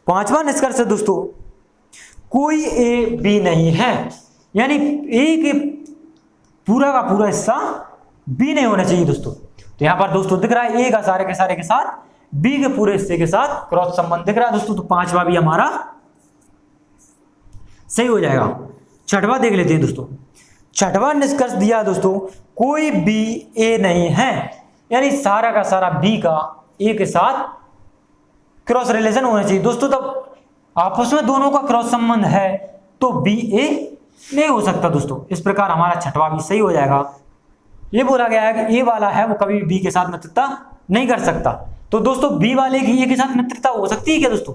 पांचवा निष्कर्ष है दोस्तों कोई ए बी नहीं है, यानी ए के पूरा का पूरा हिस्सा बी नहीं होना चाहिए दोस्तों। तो यहां पर दोस्तों दिख रहा है ए का सारे के साथ बी के पूरे हिस्से के साथ क्रॉस संबंध दिख रहा है दोस्तों। तो पांचवा भी हमारा सही हो जाएगा। छठवां देख लेते हैं दोस्तों। छठवां निष्कर्ष दिया दोस्तों कोई बी ए नहीं है, यानी सारा का सारा बी का ए के साथ क्रॉस रिलेशन होना चाहिए दोस्तों। तब आपस में दोनों का क्रॉस संबंध है तो बी ए नहीं हो सकता दोस्तों। इस प्रकार हमारा छठवां भी सही हो जाएगा। ये बोला गया है कि ए वाला है वो कभी बी के साथ मित्रता नहीं कर सकता। तो दोस्तों बी वाले की ए के साथ मित्रता हो सकती है क्या दोस्तों?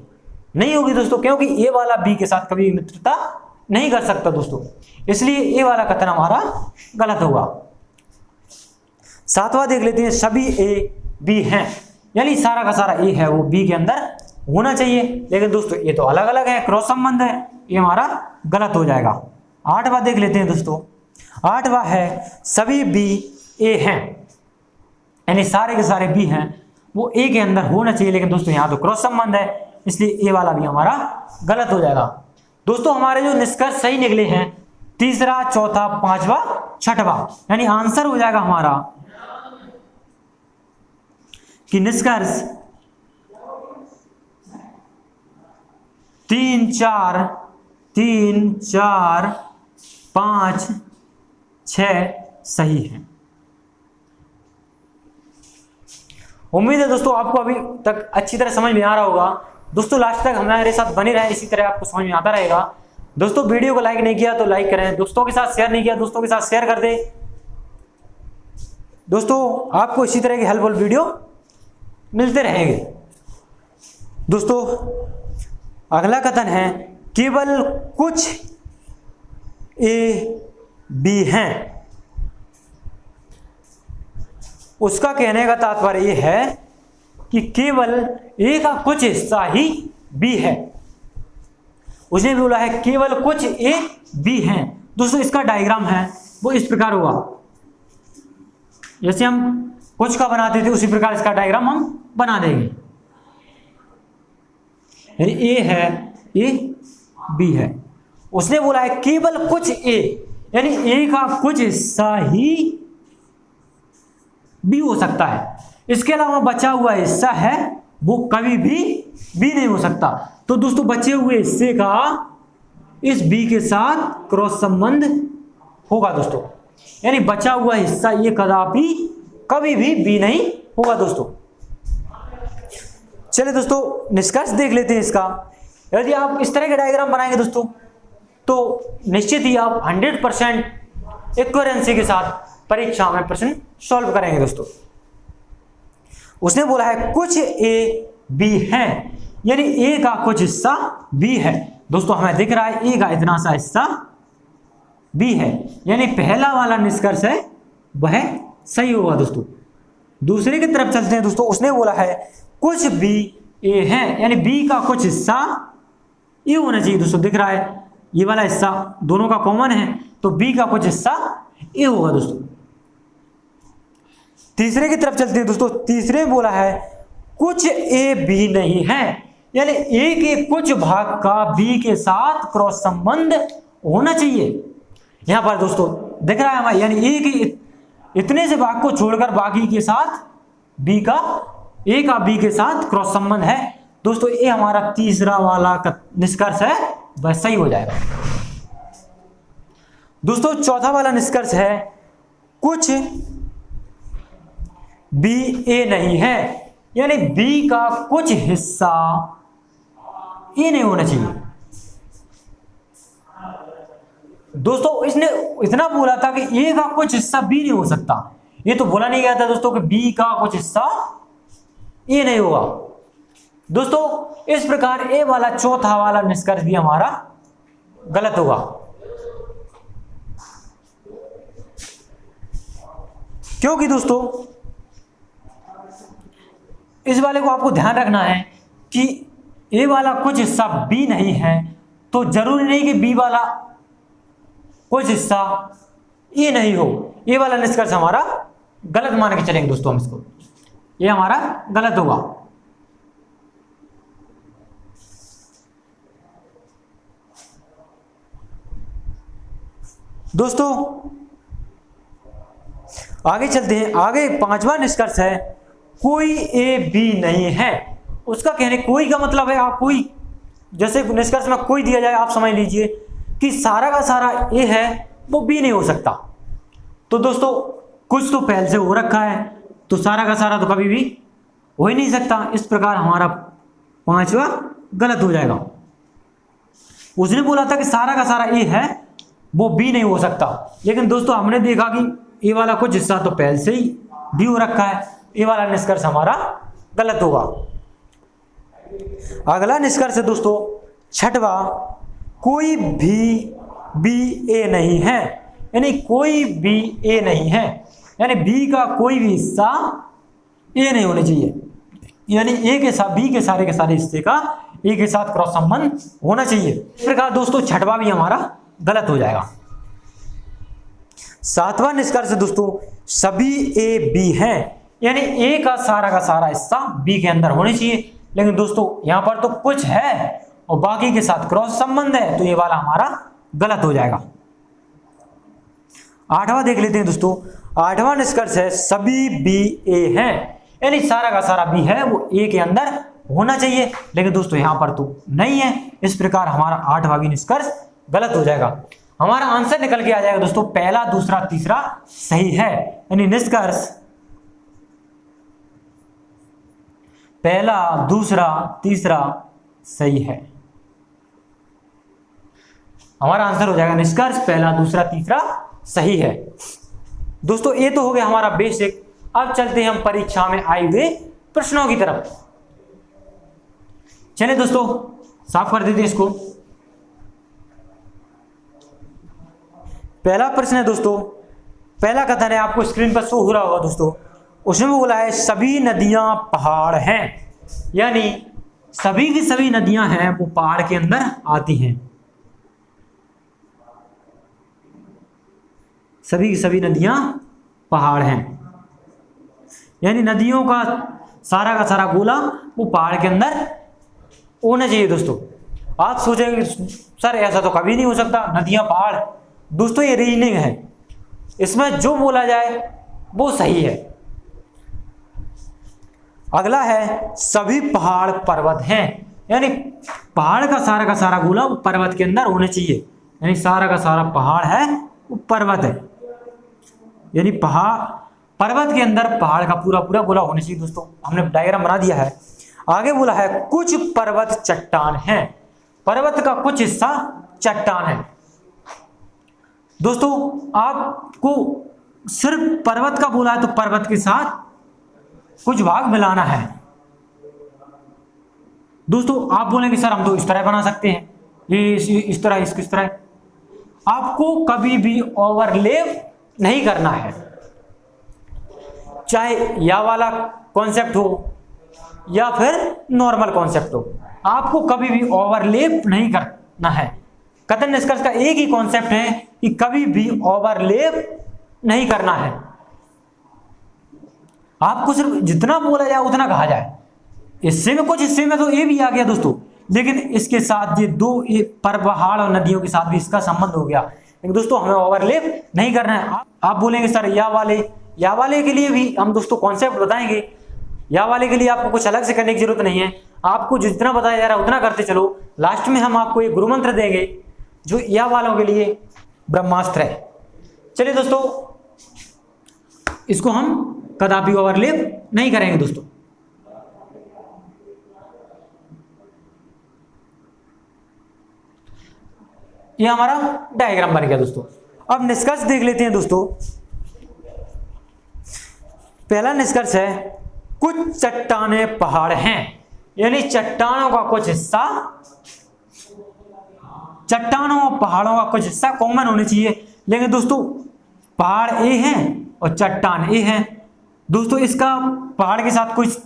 नहीं होगी दोस्तों, क्योंकि ए वाला बी के साथ कभी मित्रता नहीं कर सकता दोस्तों। इसलिए ए वाला कथन हमारा गलत होगा। सातवां देख लेते हैं सभी ए बी हैं, यानी सारा का सारा ए है वो बी के अंदर होना चाहिए। लेकिन दोस्तों ये तो अलग अलग है, क्रॉस संबंध है, ये हमारा गलत हो जाएगा। आठवां देख लेते हैं दोस्तों। आठवां है सभी बी ए हैं, यानी सारे के सारे बी हैं वो ए के अंदर होना चाहिए। लेकिन दोस्तों यहां तो क्रॉस संबंध है, इसलिए ए वाला भी हमारा गलत हो जाएगा। दोस्तों हमारे जो निष्कर्ष सही निकले हैं तीसरा, चौथा, पांचवा, छठवां, यानी आंसर हो जाएगा हमारा कि निष्कर्ष 3, 4, 5, 6 सही है। उम्मीद है दोस्तों आपको अभी तक अच्छी तरह समझ में आ रहा होगा। दोस्तों लास्ट तक हमारे साथ बने रहे, इसी तरह आपको समझ में आता रहेगा। दोस्तों वीडियो को लाइक नहीं किया तो लाइक करें, दोस्तों के साथ शेयर नहीं किया दोस्तों के साथ शेयर कर दे। दोस्तों आपको इसी तरह की हेल्पफुल वीडियो मिलते रहेंगे। दोस्तों अगला कथन है केवल कुछ ए बी हैं। उसका कहने का तात्पर्य यह है कि केवल ए का कुछ हिस्सा ही बी है। उसने भी बोला है केवल कुछ ए बी हैं। दोस्तों इसका डायग्राम है वो इस प्रकार हुआ, जैसे हम कुछ का बनाते थे उसी प्रकार इसका डायग्राम हम बना देंगे। यानी ए है, ए बी है। उसने बोला है केवल कुछ ए, यानी ए का कुछ हिस्सा ही बी हो सकता है, इसके अलावा बचा हुआ हिस्सा है वो कभी भी बी नहीं हो सकता। तो दोस्तों बचे हुए हिस्से का इस बी के साथ क्रॉस संबंध होगा दोस्तों, यानी बचा हुआ हिस्सा ये कदापि कभी भी बी नहीं होगा दोस्तों। चलिए दोस्तों निष्कर्ष देख लेते हैं इसका। यदि आप इस तरह के डायग्राम बनाएंगे दोस्तों तो निश्चित ही आप 100% एक्यूरेंसी के साथ परीक्षा में प्रश्न सॉल्व करेंगे दोस्तों। उसने बोला है कुछ ए बी है, यानी ए का कुछ हिस्सा बी है। दोस्तों हमें दिख रहा है ए का इतना सा हिस्सा बी है, यानी पहला वाला निष्कर्ष है वह सही होगा दोस्तों। दूसरे की तरफ चलते हैं दोस्तों। उसने बोला है कुछ बी ए है, यानी बी का कुछ हिस्सा ए होना चाहिए दोस्तों। दिख रहा है ये वाला हिस्सा दोनों का कॉमन है, तो बी का कुछ हिस्सा ए होगा दोस्तों। तीसरे की तरफ चलते हैं दोस्तों। तीसरे में बोला है कुछ ए बी नहीं है, यानी ए के कुछ भाग का बी के साथ क्रॉस संबंध होना चाहिए। यहां पर दोस्तों दिख रहा है हमारे, यानी ए के इतने से भाग को छोड़कर बाकी के साथ बी का ए का बी के साथ क्रॉस संबंध है दोस्तों। ये हमारा तीसरा वाला निष्कर्ष है वह सही हो जाएगा दोस्तों। चौथा वाला निष्कर्ष है कुछ बी ए नहीं है, यानी बी का कुछ हिस्सा ए नहीं होना चाहिए दोस्तों। इसने इतना बोला था कि ए का कुछ हिस्सा बी नहीं हो सकता, ये तो बोला नहीं गया था दोस्तों कि बी का कुछ हिस्सा ए नहीं होगा दोस्तों। इस प्रकार ए वाला चौथा वाला निष्कर्ष भी हमारा गलत होगा। क्योंकि दोस्तों इस वाले को आपको ध्यान रखना है कि ए वाला कुछ हिस्सा बी नहीं है, तो जरूरी नहीं कि बी वाला कुछ हिस्सा ए नहीं हो। ये वाला निष्कर्ष हमारा गलत मान के चलेंगे दोस्तों हम इसको, ये हमारा गलत होगा। दोस्तों आगे चलते हैं। आगे पांचवा निष्कर्ष है कोई ए बी नहीं है। उसका कहने कोई का मतलब है आप कोई, जैसे निष्कर्ष में कोई दिया जाए आप समझ लीजिए कि सारा का सारा ए है वो बी नहीं हो सकता। तो दोस्तों कुछ तो पहले से हो रखा है, तो सारा का सारा तो कभी भी हो ही नहीं सकता। इस प्रकार हमारा पांचवा गलत हो जाएगा। उसने बोला था कि सारा का सारा ए है वो बी नहीं हो सकता, लेकिन दोस्तों हमने देखा कि ए वाला कुछ हिस्सा तो पहले से ही बी हो रखा है। ए वाला निष्कर्ष हमारा गलत होगा। अगला निष्कर्ष है दोस्तों छठवा, कोई भी बी ए नहीं है, यानी कोई बी ए नहीं है, यानी बी का कोई भी हिस्सा ए नहीं होना चाहिए, यानी ए के साथ बी के सारे हिस्से का ए के साथ क्रॉस संबंध होना चाहिए। इस प्रकार दोस्तों छठवा भी हमारा गलत हो जाएगा। सातवां निष्कर्ष दोस्तों सभी ए बी है, यानी ए का सारा हिस्सा बी के अंदर होने चाहिए, लेकिन दोस्तों यहां पर तो कुछ है और बाकी के साथ क्रॉस संबंध है, तो ये वाला हमारा गलत हो जाएगा। आठवां देख लेते हैं दोस्तों। आठवां निष्कर्ष है सभी बी ए है, यानी सारा का सारा बी है वो ए के अंदर होना चाहिए, लेकिन दोस्तों यहां पर तो नहीं है। इस प्रकार हमारा आठवां भी निष्कर्ष गलत हो जाएगा। हमारा आंसर निकल के आ जाएगा दोस्तों पहला, दूसरा, तीसरा सही है, यानी निष्कर्ष पहला, दूसरा, तीसरा सही है। हमारा आंसर हो जाएगा निष्कर्ष पहला, दूसरा, तीसरा सही है। दोस्तों ये तो हो गया हमारा बेसिक। अब चलते हैं हम परीक्षा में आए हुए प्रश्नों की तरफ। चलिए दोस्तों साफ कर देते हैं इसको। पहला प्रश्न है दोस्तों, पहला कथन है, आपको स्क्रीन पर शो हो रहा होगा दोस्तों। उसमें बोला है सभी नदियां पहाड़ हैं, यानी सभी की सभी नदियां हैं वो पहाड़ के अंदर आती हैं। सभी की सभी नदियां पहाड़ हैं, यानी नदियों का सारा गोला वो पहाड़ के अंदर होना चाहिए दोस्तों। आप सोचेंगे सर ऐसा तो कभी नहीं हो सकता, नदियां पहाड़। दोस्तों ये रीजनिंग है, इसमें जो बोला जाए वो सही है। अगला है सभी पहाड़ पर्वत हैं, यानी पहाड़ का सारा गोला वो पर्वत के अंदर होना चाहिए, यानी सारा का सारा पहाड़ है वो पर्वत है, यानी पहाड़, पर्वत के अंदर पहाड़ का पूरा पूरा गोला होना चाहिए। दोस्तों हमने डायग्राम बना दिया है। आगे बोला है कुछ पर्वत चट्टान है, पर्वत का कुछ हिस्सा चट्टान है। दोस्तों आपको सिर्फ पर्वत का बोला है तो पर्वत के साथ कुछ भाग मिलाना है। दोस्तों आप बोलेंगे सर हम तो इस तरह बना सकते हैं, ये इस तरह, इस तरह। आपको कभी भी ओवरलैप नहीं करना है, चाहे या वाला कॉन्सेप्ट हो या फिर नॉर्मल कॉन्सेप्ट हो, आपको कभी भी ओवरलैप नहीं करना है। कथन निष्कर्ष का एक ही कॉन्सेप्ट है कि कभी भी ओवरलैप नहीं करना है। आपको सिर्फ जितना बोला जाए उतना कहा जाए। इससे में कुछ हिस्से में तो ये भी आ गया दोस्तों, लेकिन इसके साथ ये दो पहाड़ और नदियों के साथ भी इसका संबंध हो गया। लेकिन दोस्तों हमें ओवरलैप नहीं करना है। आप बोलेंगे सर या वाले के लिए भी हम दोस्तों कॉन्सेप्ट बताएंगे। या वाले के लिए आपको कुछ अलग से करने की जरूरत नहीं है, आपको जितना बताया जा रहा है उतना करते चलो। लास्ट में हम आपको एक गुरु मंत्र देंगे जो या वालों के लिए ब्रह्मास्त्र है। चलिए दोस्तों इसको हम कदापि ओवरलैप नहीं करेंगे। दोस्तों ये हमारा डायग्राम बन गया। दोस्तों अब निष्कर्ष देख लेते हैं। दोस्तों पहला निष्कर्ष है कुछ चट्टानें पहाड़ हैं, यानी चट्टानों का कुछ हिस्सा, चट्टानों और पहाड़ों का कुछ हिस्सा कॉमन होने चाहिए। लेकिन दोस्तों पहाड़ ए हैं और चट्टान ए हैं। दोस्तों इसका पहाड़ के साथ कुछ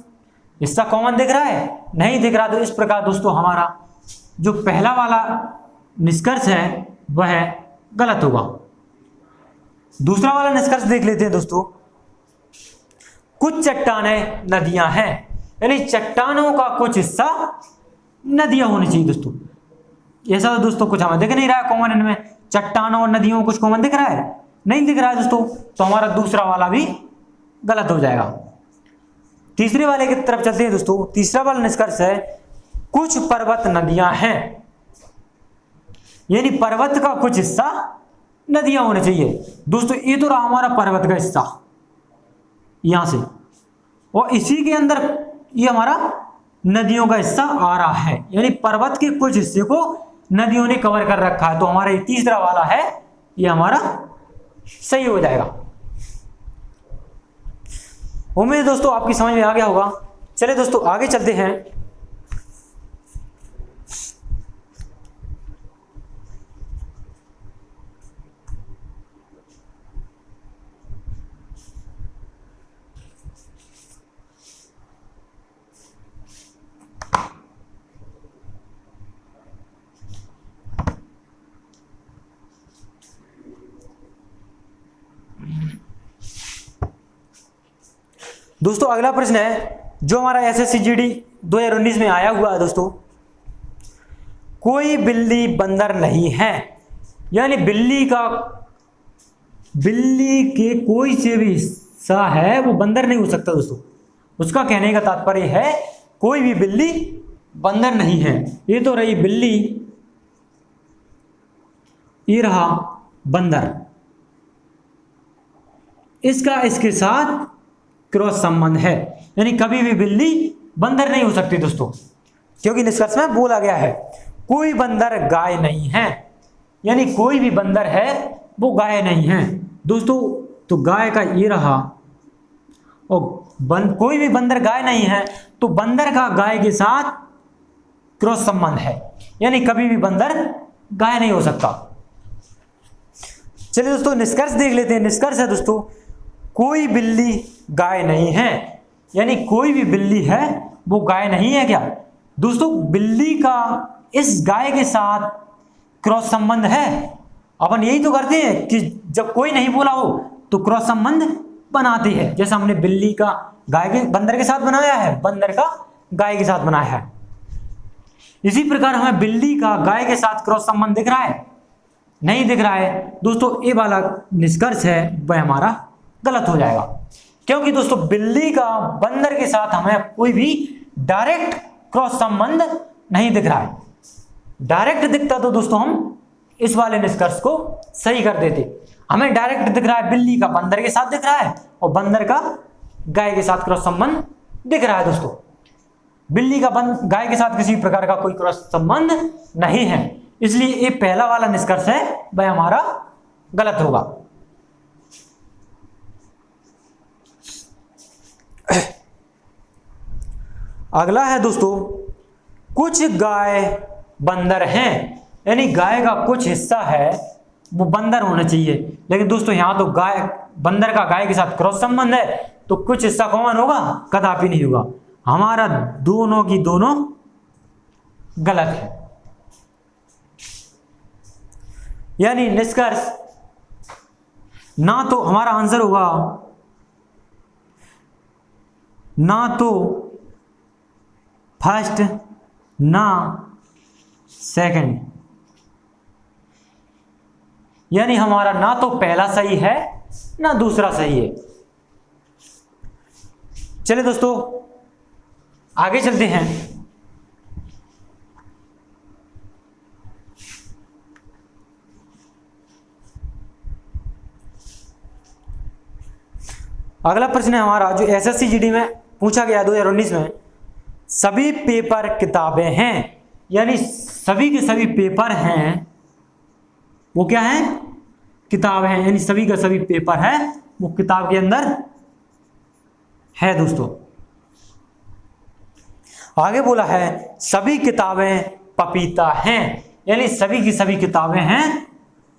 हिस्सा कॉमन दिख रहा है? नहीं दिख रहा। तो इस प्रकार दोस्तों हमारा जो पहला वाला निष्कर्ष है वह गलत होगा। दूसरा वाला निष्कर्ष देख लेते हैं। दोस्तों कुछ चट्टानें नदियां हैं, यानी चट्टानों का कुछ हिस्सा नदियां होनी चाहिए। दोस्तों ऐसा तो दोस्तों कुछ हमें दिख नहीं रहा है कॉमन इनमें। चट्टानों और नदियों में कुछ कॉमन दिख रहा है? नहीं दिख रहा है दोस्तों, तो हमारा दूसरा वाला भी गलत हो जाएगा। तीसरे वाले की तरफ चलते हैं। दोस्तों तीसरा वाला निष्कर्ष है कुछ पर्वत नदियां हैं, यानी पर्वत का कुछ हिस्सा नदियां होने चाहिए। दोस्तों ये तो रहा हमारा पर्वत का हिस्सा यहां से, और इसी के अंदर ये हमारा नदियों का हिस्सा आ रहा है, यानी पर्वत के कुछ हिस्से को नदियों ने कवर कर रखा है। तो हमारा ये तीसरा वाला है, ये हमारा सही हो जाएगा। उम्मीद है दोस्तों आपकी समझ में आ गया होगा। चलिए दोस्तों आगे चलते हैं। दोस्तों अगला प्रश्न है जो हमारा एसएससी जीडी 2019 में आया हुआ है। दोस्तों कोई बिल्ली बंदर नहीं है, यानी बिल्ली के कोई से भी हिस्सा है वो बंदर नहीं हो सकता। दोस्तों उसका कहने का तात्पर्य है कोई भी बिल्ली बंदर नहीं है। ये तो रही बिल्ली, ये रहा बंदर, इसका इसके साथ क्रॉस संबंध है, यानी कभी भी बिल्ली बंदर नहीं हो सकती। दोस्तों क्योंकि निष्कर्ष में बोला गया है कोई बंदर गाय नहीं है, यानी कोई भी बंदर है वो गाय नहीं है। दोस्तों तो गाय का ये रहा, और कोई भी बंदर गाय नहीं है तो बंदर का गाय के साथ क्रॉस संबंध है, यानी कभी भी बंदर गाय नहीं हो सकता। चलिए दोस्तों निष्कर्ष देख लेते हैं। निष्कर्ष है दोस्तों कोई बिल्ली गाय नहीं है, यानी कोई भी बिल्ली है वो गाय नहीं है। क्या दोस्तों बिल्ली का इस गाय के साथ क्रॉस संबंध है? अपन यही तो करते हैं कि जब कोई नहीं बोला हो तो क्रॉस संबंध बनाते हैं। जैसा हमने बिल्ली का बंदर के साथ बनाया है, बंदर का गाय के साथ बनाया है, इसी प्रकार हमें बिल्ली का गाय के साथ क्रॉस संबंध दिख रहा है? नहीं दिख रहा है। दोस्तों ये वाला निष्कर्ष है वह हमारा गलत हो जाएगा, क्योंकि दोस्तों बिल्ली का बंदर के साथ हमें कोई भी डायरेक्ट क्रॉस संबंध नहीं दिख रहा है। डायरेक्ट दिखता तो दोस्तों हम इस वाले निष्कर्ष को सही कर देते। हमें डायरेक्ट दिख रहा है बिल्ली का बंदर के साथ दिख रहा है और बंदर का गाय के साथ क्रॉस संबंध दिख रहा है दोस्तों। बिल्ली का गाय के साथ किसी प्रकार का कोई क्रॉस संबंध नहीं है, इसलिए ये पहला वाला निष्कर्ष है वह हमारा गलत होगा। अगला है दोस्तों, कुछ गाय बंदर हैं, यानी गाय का कुछ हिस्सा है वो बंदर होना चाहिए, लेकिन दोस्तों यहां तो गाय बंदर का गाय के साथ क्रॉस संबंध है, तो कुछ हिस्सा कौन होगा? कदापि नहीं होगा। हमारा दोनों की दोनों गलत है, यानी निष्कर्ष ना तो हमारा आंसर होगा ना तो फर्स्ट ना सेकंड, यानी हमारा ना तो पहला सही है ना दूसरा सही है। चलिए दोस्तों आगे चलते हैं। अगला प्रश्न है हमारा जो एसएससी जीडी में पूछा गया 2019 में, सभी पेपर किताबें हैं, यानी सभी के सभी पेपर हैं वो क्या है? किताब है, यानी सभी का सभी पेपर है वो किताब के अंदर है दोस्तों। आगे बोला है सभी किताबें पपीता हैं, यानी सभी की सभी किताबें हैं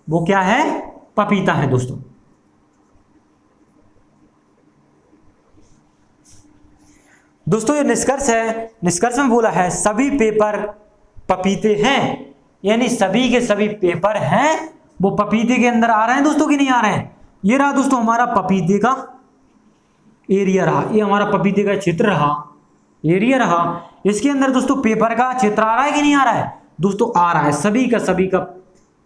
वो क्या है? पपीता है दोस्तों। दोस्तों ये निष्कर्ष है, निष्कर्ष में बोला है सभी पेपर पपीते हैं, यानी सभी के सभी पेपर हैं वो पपीते के अंदर आ रहे हैं दोस्तों कि नहीं आ रहे हैं? ये रहा दोस्तों हमारा पपीते का एरिया रहा, ये हमारा पपीते का क्षेत्र रहा, एरिया रहा। इसके अंदर दोस्तों पेपर का क्षेत्र आ रहा है कि नहीं आ रहा है? दोस्तों आ रहा है, सभी का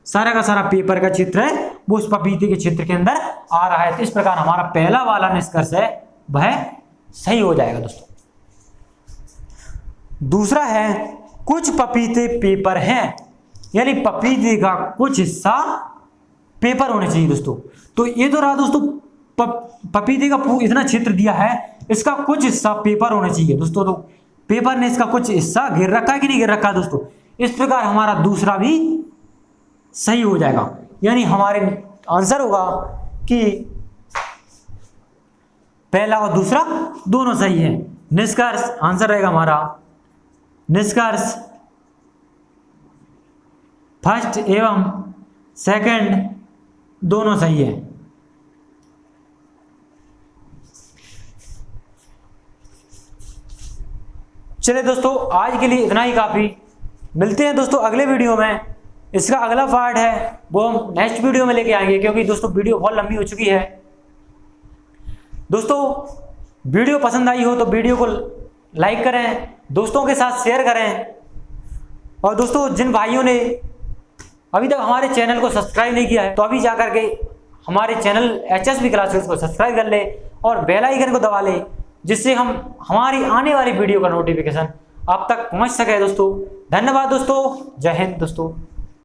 सारा का सारा पेपर का क्षेत्र है वो उस पपीते के क्षेत्र के अंदर आ रहा है। तो इस प्रकार हमारा पहला वाला निष्कर्ष है वह सही हो जाएगा दोस्तों। दूसरा है कुछ पपीते पेपर हैं, यानी पपीते का कुछ हिस्सा पेपर होने चाहिए दोस्तों। तो ये तो रहा दोस्तों पपीते का इतना क्षेत्र दिया है, इसका कुछ हिस्सा पेपर होना चाहिए दोस्तों। तो पेपर ने इसका कुछ हिस्सा घेर रखा है कि नहीं घेर रखा दोस्तों? इस प्रकार हमारा दूसरा भी सही हो जाएगा, यानी हमारे आंसर होगा कि पहला और दूसरा दोनों सही है। निष्कर्ष आंसर रहेगा हमारा, निष्कर्ष फर्स्ट एवं सेकंड दोनों सही है। चलिए दोस्तों आज के लिए इतना ही काफी, मिलते हैं दोस्तों अगले वीडियो में। इसका अगला पार्ट है वो हम नेक्स्ट वीडियो में लेके आएंगे, क्योंकि दोस्तों वीडियो बहुत लंबी हो चुकी है। दोस्तों वीडियो पसंद आई हो तो वीडियो को लाइक करें, दोस्तों के साथ शेयर करें, और दोस्तों जिन भाइयों ने अभी तक हमारे चैनल को सब्सक्राइब नहीं किया है तो अभी जाकर के हमारे चैनल HSB क्लासेस को सब्सक्राइब कर ले और बेल आइकन को दबा ले, जिससे हम हमारी आने वाली वीडियो का नोटिफिकेशन आप तक पहुंच सके दोस्तों। धन्यवाद दोस्तों, जय हिंद दोस्तों।